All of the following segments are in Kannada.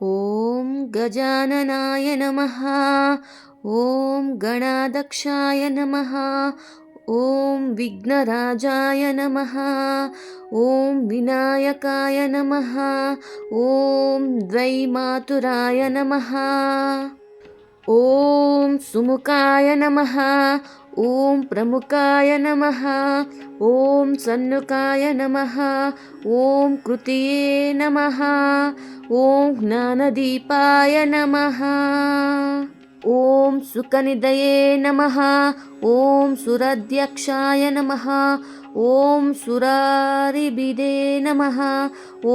ॐ गजाननाय नमः। ॐ गणाध्यक्षाय नमः। ॐ विघ्नराजाय नमः। ॐ विनायकाय नमः। ॐ द्वैमातुराय नमः। ॐ सुमुखाय नमः। ॐ प्रमुखाय नमः। ॐ सन्नुखाय नमः। ॐ कृतये नमः। ॐ ज्ञानदीपाय नमः। ॐ सुखनिधये नमः। ॐ सुराध्यक्षाय नमः। ॐ सुरारिभिदे नमः।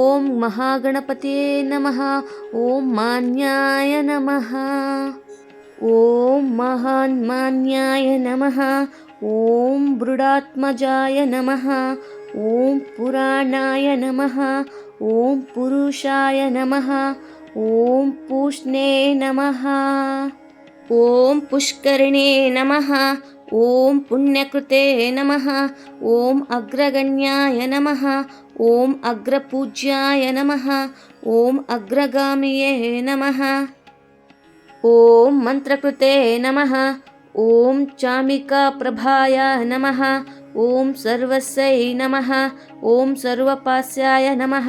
ॐ महागणपतये नमः। ॐ मान्याय नमः। ॐ महान्मान्याय नमः। ॐ बृहदात्मजाय नमः। ॐ पुराणाय नमः। ॐ पुरुषाय नमः। ॐ पूष्णे नमः। ॐ पुष्करिणे नमः। ॐ पुण्यकृते नमः। ॐ अग्रगण्याय नमः। ॐ अग्रपूज्याय नमः। ॐ अग्रगामिये नमः। ॐ मन्त्रकृते नमः। ॐ चामिकाप्रभाय नमः। ॐ सर्वस्यै नमः। ॐ सर्वपास्याय नमः।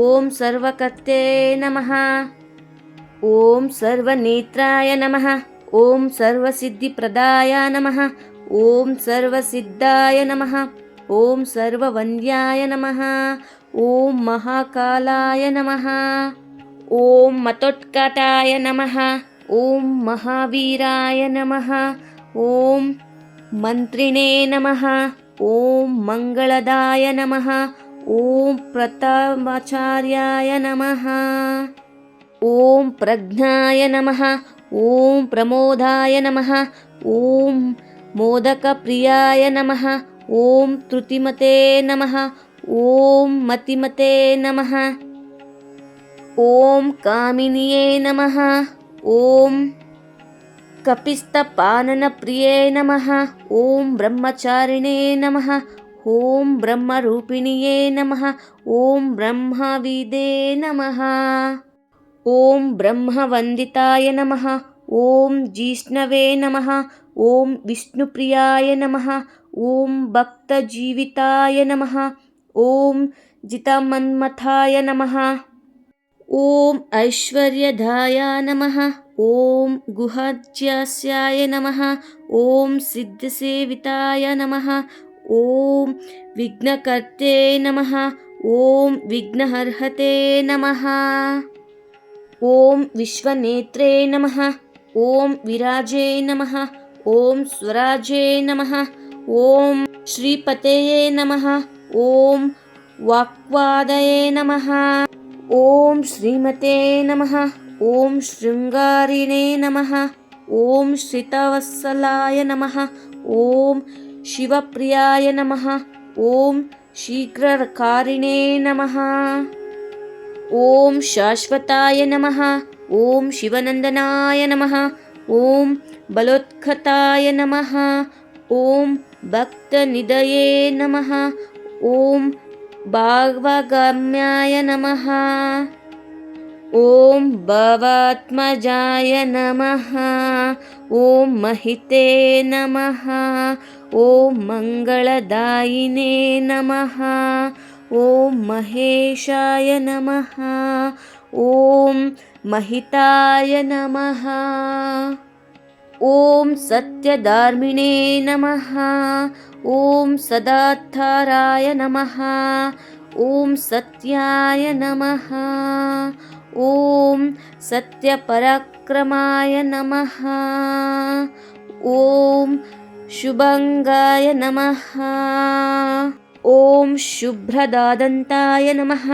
ॐ सर्वकर्ते नमः। ॐ सर्वनेत्राय नमः। ॐ सर्वसिद्धिप्रदाय नमः। ॐ सर्वसिद्धाय नमः। ॐ सर्ववन्द्याय नमः। ॐ महाकालाय नमः। ॐ मतोत्कटाय नमः। ॐ महावीराय नमः। ॐ मन्त्रिणे नमः। ॐ मङ्गलदाय नमः। ॐ प्रथमाचार्याय नमः। ॐ प्रज्ञाय नमः। ॐ प्रमोदाय नमः। ॐ मोदकप्रियाय नमः। ॐ त्रुतिमते नमः। ॐ मतिमते नमः। ॐ कामिन्ये नमः। ॐ कपिस्तपाननप्रिये नमः। ॐ ब्रह्मचारिणे नमः। ॐ ब्रह्मरूपिण्ये नमः। ॐ ब्रह्मविदे नमः। ॐ ब्रह्मवन्दिताय नमः। ॐ जिष्णवे नमः। ॐ विष्णुप्रियाय नमः। ॐ भक्तजीविताय नमः। ॐ जितमन्मथाय नमः। ॐ ऐश्वर्यदाय नमः। ॐ गुहाज्यास्याय नमः। ॐ सिद्धसेविताय नमः। ॐ विघ्नकर्ते नमः। ॐ विघ्नहर्हते नमः। ॐ विश्वनेत्रे नमः। ॐ विराजे नमः। ॐ स्वराजे नमः। ॐ श्रीपतये नमः। ॐ वाक्वादये नमः। ॐ श्रीमते नमः। ॐ शृङ्गारिणे नमः। ॐ श्रितवत्सलाय नमः। ॐ शिवप्रियाय नमः। ॐ शीघ्रकारिणे नमः। ॐ शाश्वताय नमः। ॐ शिवनन्दनाय नमः। ॐ बलोत्कटाय नमः। ॐ भक्तनिधये नमः। ॐ भागवगम्याय नमः। ॐ भवात्मजाय नमः। ॐ महिते नमः। ॐ मङ्गलदायिने नमः। ॐ महेशाय नमः। ॐ महिताय नमः। ॐ सत्यधर्मिणे नमः। ॐ सदाधाराय नमः। ॐ सत्याय नमः। ॐ सत्यपराक्रमाय नमः। ॐ शुभङ्गाय नमः। ॐ शुभ्रदादन्ताय नमः।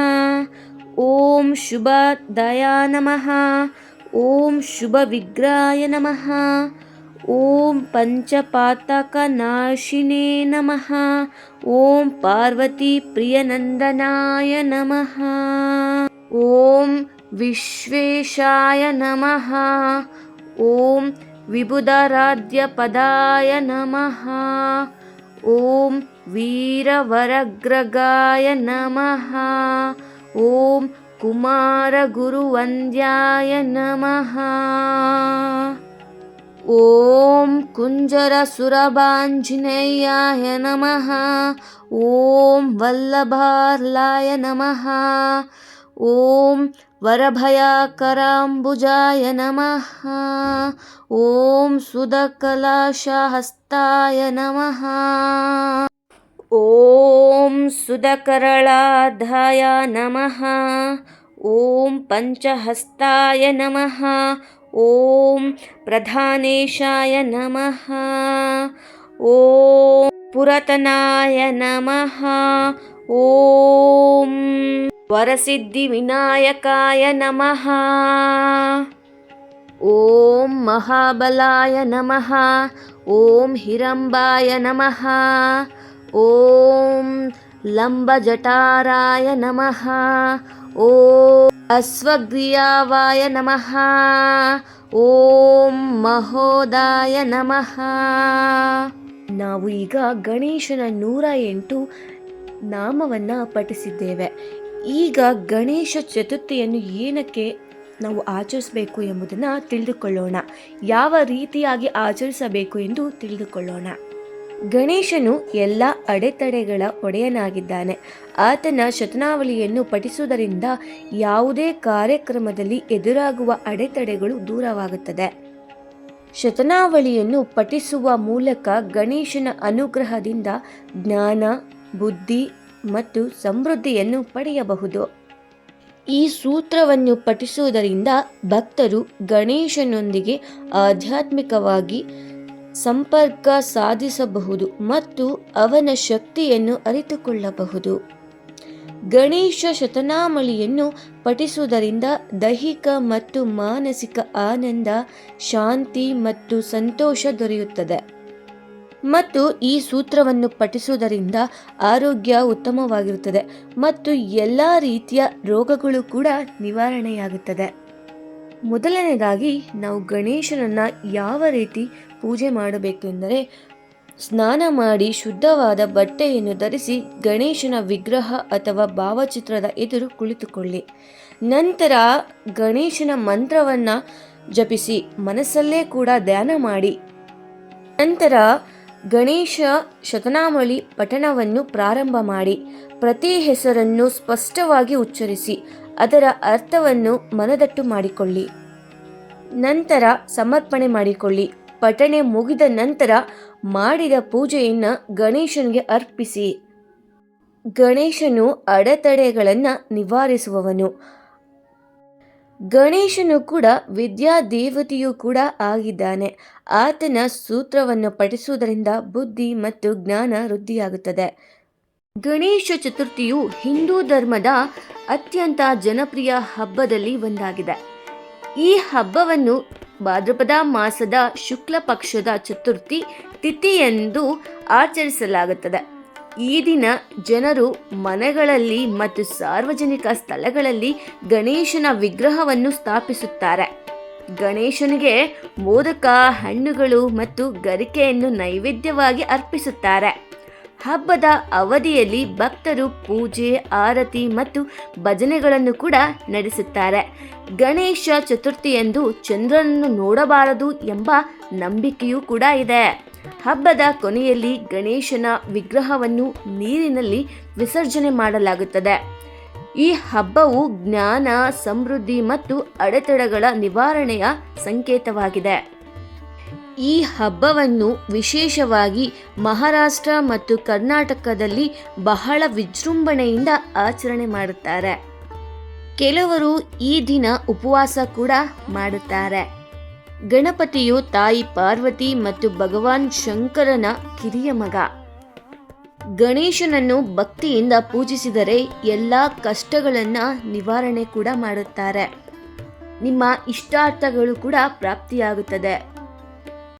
ॐ शुभदया नमः। ॐ शुभविग्रहाय नमः। ॐ पञ्चपातकनाशिने नमः। ॐ पार्वतीप्रियनन्दनाय नमः। ॐ विश्वेशाय नमः। ॐ विबुधाराध्यपदाय नमः। ॐ वीरवरग्रगाय नमः। ॐ ಕುಮಾರಗುರುವಂದ್ಯಾಯ ನಮಃ. ಓಂ ಕುಂಜರಸುರಭಾಂಜನೇಯಾಯ ನಮಃ. ಓಂ ವಲ್ಲಭಾರ್ಲಾಯ ನಮಃ. ಓಂ ವರಭಯಕರಾಂಬುಜಾಯ ನಮಃ. ಓಂ ಸುಧಕಲಾಶಹಸ್ತಾಯ ನಮಃ. ಓಂ ಸುಧಕರಳಾಧಾಯ ನಮಃ. ಓಂ ಪಂಚಹಸ್ತಾಯ ನಮಃ. ಓಂ ಪ್ರಧಾನೇಶಾಯ ನಮಃ. ಓಂ ಪುರತನಾಯ ನಮಃ. ಓಂ ವರಸಿದ್ಧಿವಿನಾಯಕಾಯ ನಮಃ. ಓಂ ಮಹಾಬಲಾಯ ನಮಃ. ಓಂ ಹಿರಂಬಾಯ ನಮಃ. ಓಂ ಲಂಬಜಟಾರಾಯ ನಮಃ. ಓಂ ಅಶ್ವಗ್ರೀವಾಯ ನಮಃ. ಓಂ ಮಹೋದಾಯ ನಮಃ. ನಾವು ಈಗ ಗಣೇಶನ 108 ನಾಮವನ್ನು ಪಠಿಸಿದ್ದೇವೆ. ಈಗ ಗಣೇಶ ಚತುರ್ಥಿಯನ್ನು ಏನಕ್ಕೆ ನಾವು ಆಚರಿಸಬೇಕು ಎಂಬುದನ್ನು ತಿಳಿದುಕೊಳ್ಳೋಣ. ಯಾವ ರೀತಿಯಾಗಿ ಆಚರಿಸಬೇಕು ಎಂದು ತಿಳಿದುಕೊಳ್ಳೋಣ. ಗಣೇಶನು ಎಲ್ಲ ಅಡೆತಡೆಗಳ ಒಡೆಯನಾಗಿದ್ದಾನೆ. ಆತನ ಶತನಾವಳಿಯನ್ನು ಪಠಿಸುವುದರಿಂದ ಯಾವುದೇ ಕಾರ್ಯಕ್ರಮದಲ್ಲಿ ಎದುರಾಗುವ ಅಡೆತಡೆಗಳು ದೂರವಾಗುತ್ತದೆ. ಶತನಾವಳಿಯನ್ನು ಪಠಿಸುವ ಮೂಲಕ ಗಣೇಶನ ಅನುಗ್ರಹದಿಂದ ಜ್ಞಾನ, ಬುದ್ಧಿ ಮತ್ತು ಸಮೃದ್ಧಿಯನ್ನು ಪಡೆಯಬಹುದು. ಈ ಸೂತ್ರವನ್ನು ಪಠಿಸುವುದರಿಂದ ಭಕ್ತರು ಗಣೇಶನೊಂದಿಗೆ ಆಧ್ಯಾತ್ಮಿಕವಾಗಿ ಸಂಪರ್ಕ ಸಾಧಿಸಬಹುದು ಮತ್ತು ಅವನ ಶಕ್ತಿಯನ್ನು ಅರಿತುಕೊಳ್ಳಬಹುದು. ಗಣೇಶ ಶತನಾವಳಿಯನ್ನು ಪಠಿಸುವುದರಿಂದ ದೈಹಿಕ ಮತ್ತು ಮಾನಸಿಕ ಆನಂದ, ಶಾಂತಿ ಮತ್ತು ಸಂತೋಷ ದೊರೆಯುತ್ತದೆ. ಮತ್ತು ಈ ಸೂತ್ರವನ್ನು ಪಠಿಸುವುದರಿಂದ ಆರೋಗ್ಯ ಉತ್ತಮವಾಗಿರುತ್ತದೆ ಮತ್ತು ಎಲ್ಲ ರೀತಿಯ ರೋಗಗಳು ಕೂಡ ನಿವಾರಣೆಯಾಗುತ್ತದೆ. ಮೊದಲನೇದಾಗಿ ನಾವು ಗಣೇಶನನ್ನು ಯಾವ ರೀತಿ ಪೂಜೆ ಮಾಡಬೇಕು ಎಂದರೆ, ಸ್ನಾನ ಮಾಡಿ ಶುದ್ಧವಾದ ಬಟ್ಟೆಯನ್ನು ಧರಿಸಿ ಗಣೇಶನ ವಿಗ್ರಹ ಅಥವಾ ಭಾವಚಿತ್ರದ ಎದುರು ಕುಳಿತುಕೊಳ್ಳಿ. ನಂತರ ಗಣೇಶನ ಮಂತ್ರವನ್ನು ಜಪಿಸಿ ಮನಸ್ಸಲ್ಲೇ ಕೂಡ ಧ್ಯಾನ ಮಾಡಿ. ನಂತರ ಗಣೇಶ ಶತನಾವಳಿ ಪಠಣವನ್ನು ಪ್ರಾರಂಭ ಮಾಡಿ. ಪ್ರತಿ ಹೆಸರನ್ನು ಸ್ಪಷ್ಟವಾಗಿ ಉಚ್ಚರಿಸಿ ಅದರ ಅರ್ಥವನ್ನು ಮನದಟ್ಟು ಮಾಡಿಕೊಳ್ಳಿ. ನಂತರ ಸಮರ್ಪಣೆ ಮಾಡಿಕೊಳ್ಳಿ. ಪಠಣೆ ಮುಗಿದ ನಂತರ ಮಾಡಿದ ಪೂಜೆಯನ್ನು ಗಣೇಶನಿಗೆ ಅರ್ಪಿಸಿ. ಗಣೇಶನು ಅಡೆತಡೆಗಳನ್ನು ನಿವಾರಿಸುವವನು. ಗಣೇಶನು ಕೂಡ ವಿದ್ಯಾ ದೇವತೆಯೂ ಕೂಡ ಆಗಿದ್ದಾನೆ. ಆತನ ಸೂತ್ರವನ್ನು ಪಠಿಸುವುದರಿಂದ ಬುದ್ಧಿ ಮತ್ತು ಜ್ಞಾನ ವೃದ್ಧಿಯಾಗುತ್ತದೆ. ಗಣೇಶ ಚತುರ್ಥಿಯು ಹಿಂದೂ ಧರ್ಮದ ಅತ್ಯಂತ ಜನಪ್ರಿಯ ಹಬ್ಬದಲ್ಲಿ ಒಂದಾಗಿದೆ. ಈ ಹಬ್ಬವನ್ನು ಭಾದ್ರಪದ ಮಾಸದ ಶುಕ್ಲ ಪಕ್ಷದ ಚತುರ್ಥಿ ತಿಥಿಯಂದು ಆಚರಿಸಲಾಗುತ್ತದೆ. ಈ ದಿನ ಜನರು ಮನೆಗಳಲ್ಲಿ ಮತ್ತು ಸಾರ್ವಜನಿಕ ಸ್ಥಳಗಳಲ್ಲಿ ಗಣೇಶನ ವಿಗ್ರಹವನ್ನು ಸ್ಥಾಪಿಸುತ್ತಾರೆ. ಗಣೇಶನಿಗೆ ಮೋದಕ, ಹಣ್ಣುಗಳು ಮತ್ತು ಗರಿಕೆಯನ್ನು ನೈವೇದ್ಯವಾಗಿ ಅರ್ಪಿಸುತ್ತಾರೆ. ಹಬ್ಬದ ಅವಧಿಯಲ್ಲಿ ಭಕ್ತರು ಪೂಜೆ, ಆರತಿ ಮತ್ತು ಭಜನೆಗಳನ್ನು ಕೂಡ ನಡೆಸುತ್ತಾರೆ. ಗಣೇಶ ಚತುರ್ಥಿಯಂದು ಚಂದ್ರನನ್ನು ನೋಡಬಾರದು ಎಂಬ ನಂಬಿಕೆಯೂ ಕೂಡ ಇದೆ. ಹಬ್ಬದ ಕೊನೆಯಲ್ಲಿ ಗಣೇಶನ ವಿಗ್ರಹವನ್ನು ನೀರಿನಲ್ಲಿ ವಿಸರ್ಜನೆ ಮಾಡಲಾಗುತ್ತದೆ. ಈ ಹಬ್ಬವು ಜ್ಞಾನ, ಸಮೃದ್ಧಿ ಮತ್ತು ಅಡೆತಡೆಗಳ ನಿವಾರಣೆಯ ಸಂಕೇತವಾಗಿದೆ. ಈ ಹಬ್ಬವನ್ನು ವಿಶೇಷವಾಗಿ ಮಹಾರಾಷ್ಟ್ರ ಮತ್ತು ಕರ್ನಾಟಕದಲ್ಲಿ ಬಹಳ ವಿಜೃಂಭಣೆಯಿಂದ ಆಚರಣೆ ಮಾಡುತ್ತಾರೆ. ಕೆಲವರು ಈ ದಿನ ಉಪವಾಸ ಕೂಡ ಮಾಡುತ್ತಾರೆ. ಗಣಪತಿಯು ತಾಯಿ ಪಾರ್ವತಿ ಮತ್ತು ಭಗವಾನ್ ಶಂಕರನ ಕಿರಿಯ ಮಗ. ಗಣೇಶನನ್ನು ಭಕ್ತಿಯಿಂದ ಪೂಜಿಸಿದರೆ ಎಲ್ಲ ಕಷ್ಟಗಳನ್ನು ನಿವಾರಣೆ ಕೂಡ ಮಾಡುತ್ತಾರೆ. ನಿಮ್ಮ ಇಷ್ಟಾರ್ಥಗಳು ಕೂಡ ಪ್ರಾಪ್ತಿಯಾಗುತ್ತದೆ.